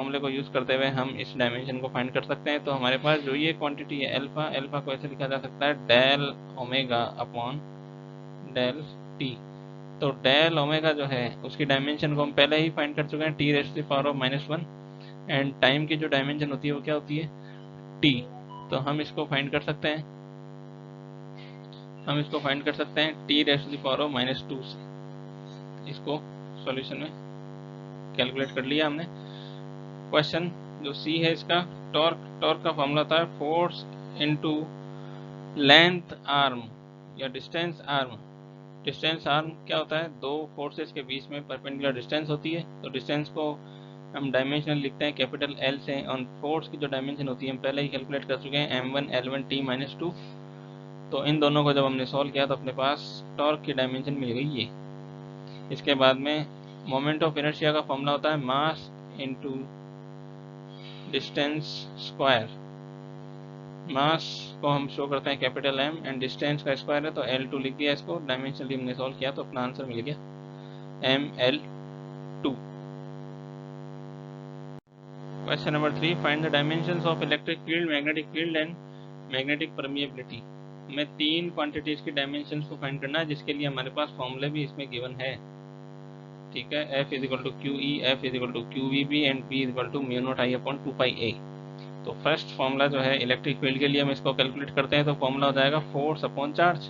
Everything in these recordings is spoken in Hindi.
फॉर्मूले को यूज करते हुए हम इस डायमेंशन को फाइंड कर सकते हैं। तो हमारे पास जो ये क्वांटिटी है अल्फा, अल्फा को ऐसे लिखा जा सकता है del omega upon del t. तो डेल ओमेगा जो है उसकी डायमेंशन को हम पहले ही फाइंड कर चुके हैं, t raise to the power of -1, and time की जो डायमेंशन होती है वो क्या होती है, टी। तो हम इसको फाइंड कर सकते हैं, t raise to the power of -2 से। इसको सॉल्यूशन में कैलकुलेट कर लिया हमने। क्वेश्चन जो सी है इसका, टॉर्क का फॉर्मूला था फोर्स इनटू लेंथ आर्म या डिस्टेंस आर्म। डिस्टेंस आर्म क्या होता है, दो फोर्सेस के बीच में परपेंडिकुलर डिस्टेंस होती है। तो डिस्टेंस को हम डायमेंशनल लिखते हैं कैपिटल एल से, और फोर्स की जो डायमेंशन होती है हम पहले ही कैलकुलेट कर चुके हैं m1 l1 t -2। तो इन दोनों को जब हमने सॉल्व किया तो अपने पास टॉर्क की डायमेंशन मिल गई ये। इसके बाद में मोमेंट ऑफ इनर्शिया का फॉर्मूला होता है मास इनटू डिस्टेंस स्क्वायर। मास को हम शो करते हैं कैपिटल M एंड डिस्टेंस का स्क्वायर है तो L2 लिख दिया इसको। डायमेंशनली हमने सॉल्व किया तो अपना आंसर मिल गया ML2। Question number 3, find the dimensions of electric field, magnetic field and magnetic permeability. हमें तीन क्वांटिटीज की डायमेंशंस को फाइंड करना है, जिसके लिए हमारे पास फॉर्मूले भी इसमें गिवन है। ठीक है, F = QE, F = QVB and P = μ0I/2πa। तो फर्स्ट फॉर्मूला जो है इलेक्ट्रिक फील्ड के लिए हम इसको कैलकुलेट करते हैं तो फॉर्मूला हो जाएगा फोर्स अपॉन चार्ज।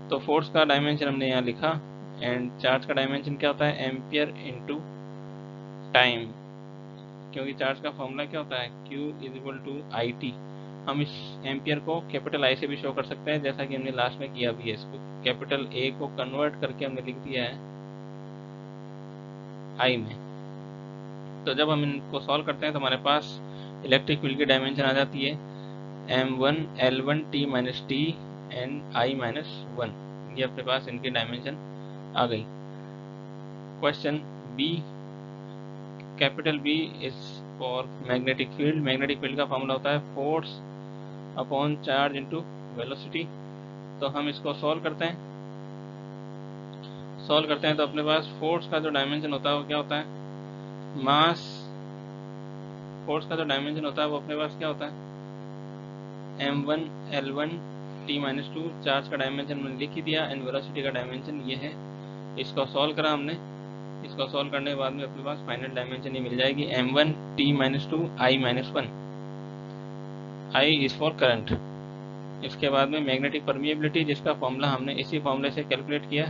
तो फोर्स का डायमेंशन हमने यहाँ लिखा एंड चार्ज का डायमेंशन क्या होता है, एम्पियर इनटू टाइम। क्योंकि चार्ज का फॉर्मूला क्या होता है, Q = IT। हम इस एम्पियर को कैपिटल I से भी शो कर सकते हैं, जैसा कि हमने लास्ट में किया भी है। इसको कैपिटल A को कन्वर्ट करके हमने लिख दिया है I में। तो जब हम इनको सॉल्व करते हैं तो हमारे पास इलेक्ट्रिक फील्ड की डायमेंशन आ जाती है m1 l1 t -t and I -1। ये अपने पास इनकी डायमेंशन आ गई। Question B, capital B is for magnetic field. Magnetic field का फॉर्मूला होता है force upon charge into velocity. तो हम इसको सॉल्व करते हैं तो अपने पास फोर्स का जो डायमेंशन होता है वो क्या होता है, मास। फोर्स का जो डायमेंशन होता है वो अपने पास क्या होता है, m1l1t-2, चार्ज का डायमेंशन मैंने लिख ही दिया एंड वेलोसिटी का डायमेंशन ये है। इसको सॉल्व करा हमने, इसको सॉल्व करने के बाद में अपने पास फाइनल डायमेंशन ये मिल जाएगी m1t-2 i-1, i is for current. इसके बाद में मैग्नेटिक परमिएबिलिटी, जिसका फॉर्मूला हमने इसी फॉर्मूले से कैलकुलेट किया।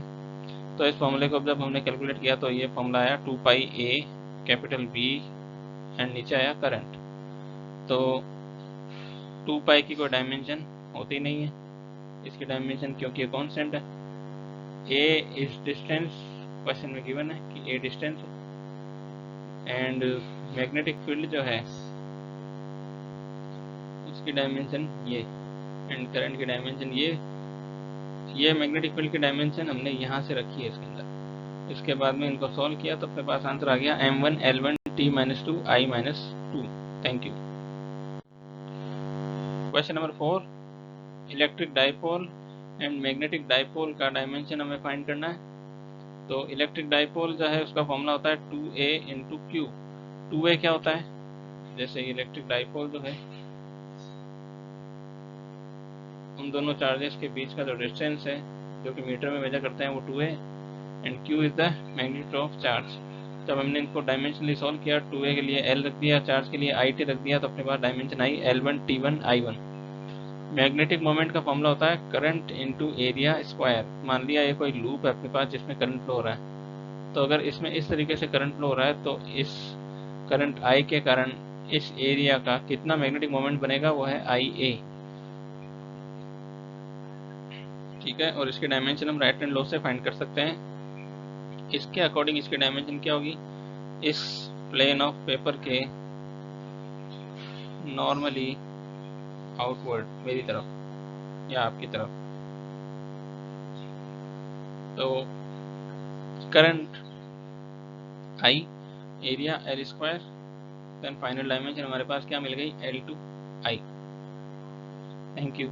तो इस फॉर्मूले को जब हमने कैलकुलेट किया तो ये फॉर्मूला आया 2πa कैपिटल B एंड नीचे आया करंट। तो 2π की कोई डायमेंशन होती नहीं है इसकी डायमेंशन, क्योंकि ये कांस्टेंट है। a इज डिस्टेंस, क्वेश्चन में गिवन है कि a distance and magnetic field जो है उसकी डायमेंशन ये एंड करंट की डायमेंशन ये मैग्नेटिक फील्ड की डायमेंशन हमने यहाँ से रखी है इसके अंदर। इसके बाद में इनको सॉल्व किया तो अपने पास आंसर आ गया m1l1t-2 i-2। Thank you. Question number 4, electric dipole and magnetic dipole का डायमेंशन हमें फाइंड करना है। तो इलेक्ट्रिक डाइपोल जो है उसका फॉर्मूला होता है 2a इंटू क्यू। 2a क्या होता है, जैसे इलेक्ट्रिक डाइपोल जो है उन दोनों चार्जेस के बीच का जो डिस्टेंस है जो कि मीटर में मेजर करते हैं वो 2a and q is the magnitude of charge. जब हमने इनको डायमेंशनली सॉल्व किया, 2a के लिए l रख दिया, चार्ज के लिए it रख दिया, तो अपने पास डायमेंशन आई l1t1 i1। मैग्नेटिक मोमेंट का फॉर्मूला होता है करंट इनटू एरिया स्क्वायर। मान लिया ये कोई लूप है अपने पास जिसमें करंट फ्लो हो रहा है, तो अगर इसमें इस तरीके से करंट फ्लो हो रहा है तो इस करंट I के कारण इस एरिया का कितना मैग्नेटिक मोमेंट बनेगा, वो है IA। ठीक है, और इसके डायमेंशन हम राइट हैंड लॉ से फाइंड कर सकते हैं। इसके अकॉर्डिंग इसकी डायमेंशन क्या होगी, इस प्लेन ऑफ पेपर के नॉर्मली आउटवर्ड मेरी तरफ या आपकी तरफ, तो current I, area L square, then final dimension हमारे पास क्या मिल गई L2I। Thank you.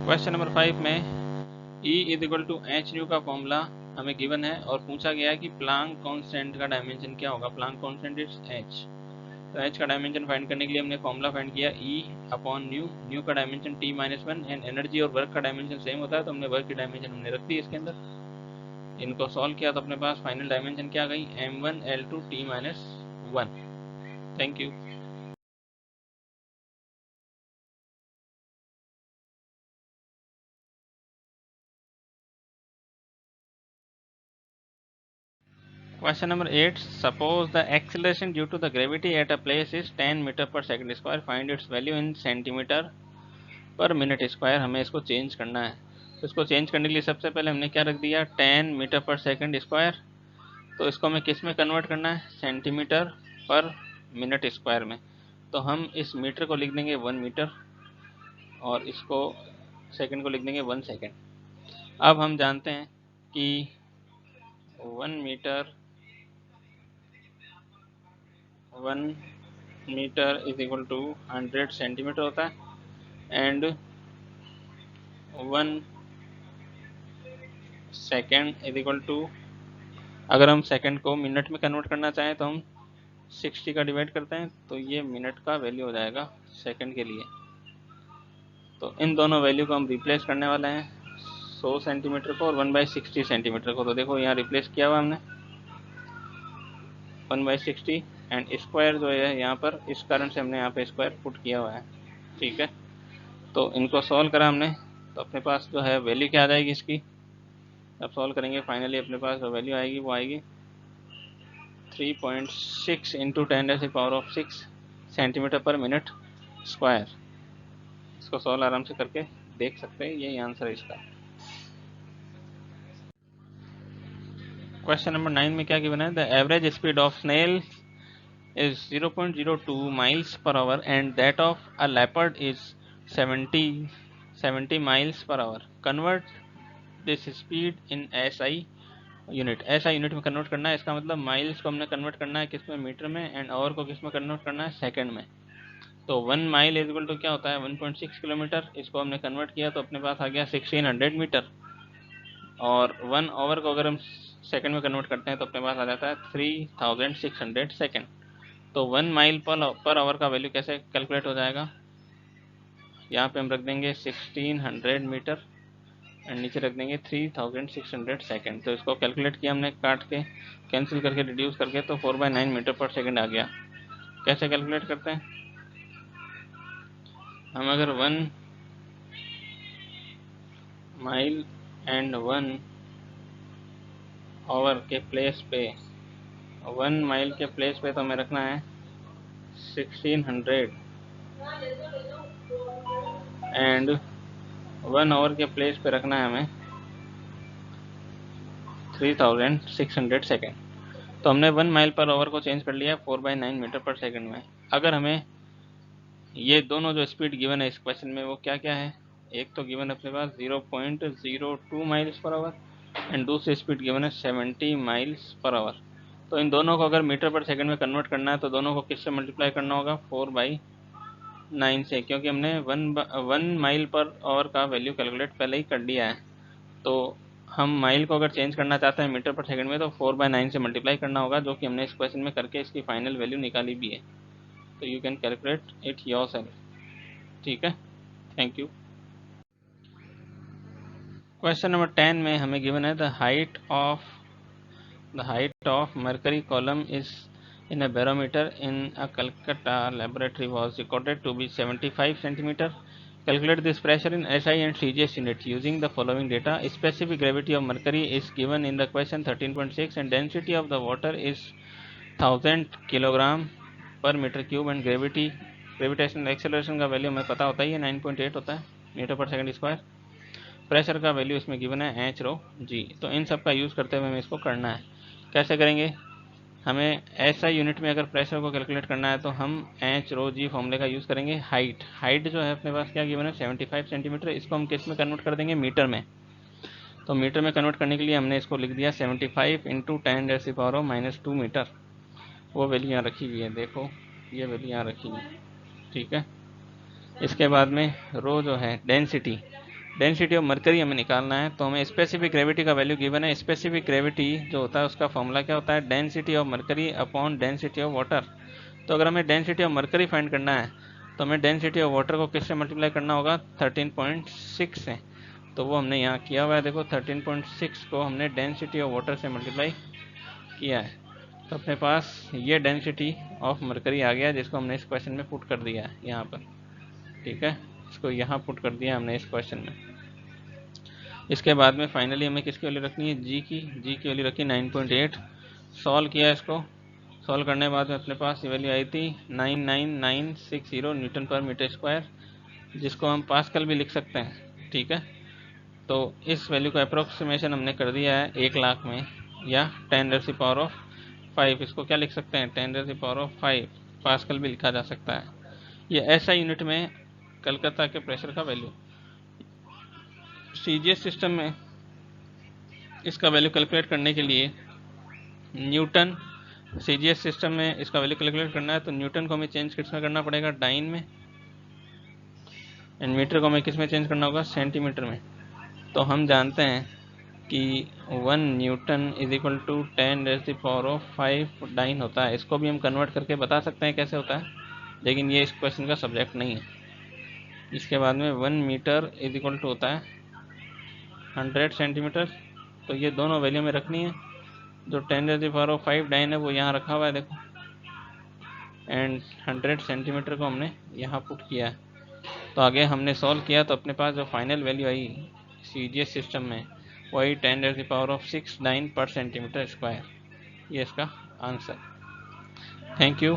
Question number 5 में E is equal to h nu का फॉर्मूला हमें गिवन है और पूछा गया है कि प्लांक कांस्टेंट का डायमेंशन क्या होगा। Planck constant is h। तो h का डायमेंशन फाइंड करने के लिए हमने फॉर्मूला फाइंड किया E अपॉन न्यू। न्यू का डायमेंशन t-1 एंड एनर्जी और वर्क का डायमेंशन सेम होता है, तो हमने वर्क की डायमेंशन हमने रख दी इसके अंदर। इनको सॉल्व किया तो अपने पास फाइनल डायमेंशन क्या गई m1l2t-1। Thank you. Question number 8. Suppose the acceleration due to the gravity at a place is 10 metre पर second square. Find its value in centimetre पर मिनट स्क्वायर. हमें इसको चेंज करना है, तो इसको चेंज करने के लिए सबसे पहले हमने क्या रख दिया 10 मीटर पर सेकंड स्क्वायर। तो इसको हमें किस में कन्वर्ट करना है, सेंटीमीटर पर मिनट स्क्वायर में। तो हम इस मीटर को लिख देंगे 1 मीटर और इसको सेकंड को लिख देंगे 1 सेकंड। अब हम जानते हैं कि 1 metre is equal to 100 centimetre होता है and 1 second is equal to, अगर हम सेकंड को मिनट में कन्वर्ट करना चाहें तो हम 60 का डिवाइड करते हैं, तो ये मिनट का वैल्यू हो जाएगा सेकंड के लिए। तो इन दोनों वैल्यू को हम रिप्लेस करने वाले हैं, 100 सेंटीमीटर को और 1/60 सेंटीमीटर को। तो देखो यहाँ रिप्लेस किया हुआ हमने 1/60 एंड स्क्वायर जो है यहाँ पर, इस कारण से हमने यहाँ पे स्क्वायर पुट किया हुआ है। ठीक है, तो इनको सॉल्व करा हमने तो अपने पास जो है वैल्यू क्या आ जाएगी इसकी, जब सॉल्व करेंगे फाइनली अपने पास जो वैल्यू आएगी वो आएगी 3.6 इंटू 10⁻⁶ सेंटीमीटर पर मिनट स्क्वायर। इसको सॉल्व आराम से करके देख सकते हैं, यही आंसर है इसका। क्वेश्चन नंबर 9 में क्या गिवन है, the average speed of snail is 0.02 miles per hour and that of a leopard is 70 miles per hour. Convert this speed in SI unit. SI unit में कन्वर्ट करना है, इसका मतलब माइल्स को हमने कन्वर्ट करना है किस में, मीटर में, एंड आवर को किस में कन्वर्ट करना है, सेकंड में। तो 1 माइल इज इक्वल टू क्या होता है 1.6 किलोमीटर। इसको हमने कन्वर्ट किया तो अपने पास आ गया 1600 मीटर और 1 आवर को अगर हम सेकंड में कन्वर्ट करते हैं तो अपने पास आ जाता है 3600 सेकंड। तो 1 माइल पर आवर का वैल्यू कैसे कैलकुलेट हो जाएगा, यहाँ पे हम रख देंगे 1600 मीटर एंड नीचे रख देंगे 3600 सेकेंड। तो इसको कैलकुलेट किया हमने, काट के कैंसिल करके रिड्यूस करके, तो 4/9 मीटर पर सेकेंड आ गया। कैसे कैलकुलेट करते हैं हम? अगर 1 माइल एंड 1 आवर के प्लेस पे, 1 माइल के प्लेस पे तो हमें रखना है 1600 एंड 1 आवर के प्लेस पे रखना है हमें 3600 सेकेंड। तो हमने 1 माइल पर आवर को चेंज कर लिया 4/9 मीटर पर सेकेंड में। अगर हमें ये दोनों जो स्पीड गिवन है इस क्वेश्चन में वो क्या क्या है, एक तो गिवन है अपने पास 0.02 माइल्स पर आवर एंड दूसरी स्पीड गिवन है 70 माइल्स पर आवर। तो इन दोनों को अगर मीटर पर सेकंड में कन्वर्ट करना है तो दोनों को किससे मल्टीप्लाई करना होगा? 4/9 से, क्योंकि हमने 1 माइल पर आवर का वैल्यू कैलकुलेट पहले ही कर लिया है। तो हम माइल को अगर चेंज करना चाहते हैं मीटर पर सेकंड में तो 4/9 से मल्टीप्लाई करना होगा, जो कि हमने इस क्वेश्चन में करके इसकी फाइनल वैल्यू निकाली भी है। तो you can calculate it yourself. ठीक है, थैंक यू। क्वेश्चन नंबर 10 में हमें गिवन है the height of mercury column is in a barometer in a Calcutta laboratory was recorded to be 75 centimeter. Calculate this pressure in SI and CGS unit using the following data. Specific gravity of mercury is given in the question 13.6 and density of the water is 1000 kilogram per metre cube and gravitational acceleration का वैल्यू हमें पता होता ही है 9.8 होता है मीटर पर सेकंड स्क्वायर। प्रेशर का वैल्यू इसमें गिवन है एच रो जी। तो इन सब का यूज़ करते हुए हमें इसको करना है। कैसे करेंगे? हमें SI यूनिट में अगर प्रेशर को कैलकुलेट करना है तो हम एच रो जी फॉर्मूले का यूज़ करेंगे। हाइट जो है अपने पास क्या गिवन है 75 सेंटीमीटर। इसको हम किस में कन्वर्ट कर देंगे? मीटर में। तो मीटर में कन्वर्ट करने के लिए हमने इसको लिख दिया 75 इंटू 10⁻⁻² मीटर। वो वैल्यू यहाँ रखी हुई है, देखो ये वैल्यू यहाँ रखी हुई है। ठीक है, इसके बाद में रो जो है डेंसिटी ऑफ मरकरी हमें निकालना है। तो हमें स्पेसिफिक ग्रेविटी का वैल्यू गिवन है। स्पेसिफिक ग्रेविटी जो होता है उसका फॉर्मूला क्या होता है? Density of mercury upon density of water. तो अगर हमें डेंसिटी ऑफ मरकरी फाइंड करना है तो हमें डेंसिटी ऑफ वाटर को किससे मल्टीप्लाई करना होगा? 13.6 से। तो वो हमने यहाँ किया हुआ है, देखो 13.6 को हमने डेंसिटी ऑफ वाटर से मल्टीप्लाई किया है। तो अपने पास ये डेंसिटी ऑफ मरकरी आ गया, जिसको हमने इस क्वेश्चन में पुट कर दिया है यहाँ पर। ठीक है, इसको यहाँ पुट कर दिया हमने इस क्वेश्चन में। इसके बाद में फाइनली हमें किसकी वैल्यू रखनी है? जी की वैल्यू रखी 9.8। सॉल्व किया, इसको सॉल्व करने के बाद में अपने पास ये वैल्यू आई थी 99960 न्यूटन पर मीटर स्क्वायर, जिसको हम पास्कल भी लिख सकते हैं। ठीक है, तो इस वैल्यू का अप्रोक्सीमेशन हमने कर दिया है 1 लाख में, या 10⁻⁵। इसको क्या लिख सकते हैं? 10⁻⁵ पास्कल भी लिखा जा सकता है। ये SI यूनिट में कलकत्ता के प्रेशर का वैल्यू। CGS सिस्टम में इसका वैल्यू कैलकुलेट करने के लिए न्यूटन, CGS सिस्टम में इसका वैल्यू कैलकुलेट करना है तो न्यूटन को हमें चेंज किस में करना पड़ेगा? डाइन में। एंड मीटर को हमें किस में चेंज करना होगा? सेंटीमीटर में। तो हम जानते हैं कि 1 newton is equal to 10⁵ dyne होता है। इसको भी हम कन्वर्ट करके बता सकते हैं कैसे होता है, लेकिन ये इस क्वेश्चन का सब्जेक्ट नहीं है। इसके बाद में 1 मीटर इज इक्वल टू होता है 100 सेंटीमीटर। तो ये दोनों वैल्यू में रखनी है। जो 10⁵ डाइन है वो यहाँ रखा हुआ है, देखो, एंड 100 सेंटीमीटर को हमने यहाँ पुट किया है। तो आगे हमने सॉल्व किया तो अपने पास जो फाइनल वैल्यू आई CGS सिस्टम में वही 10⁶ डाइन पर सेंटीमीटर स्क्वायर। ये इसका आंसर। Thank you.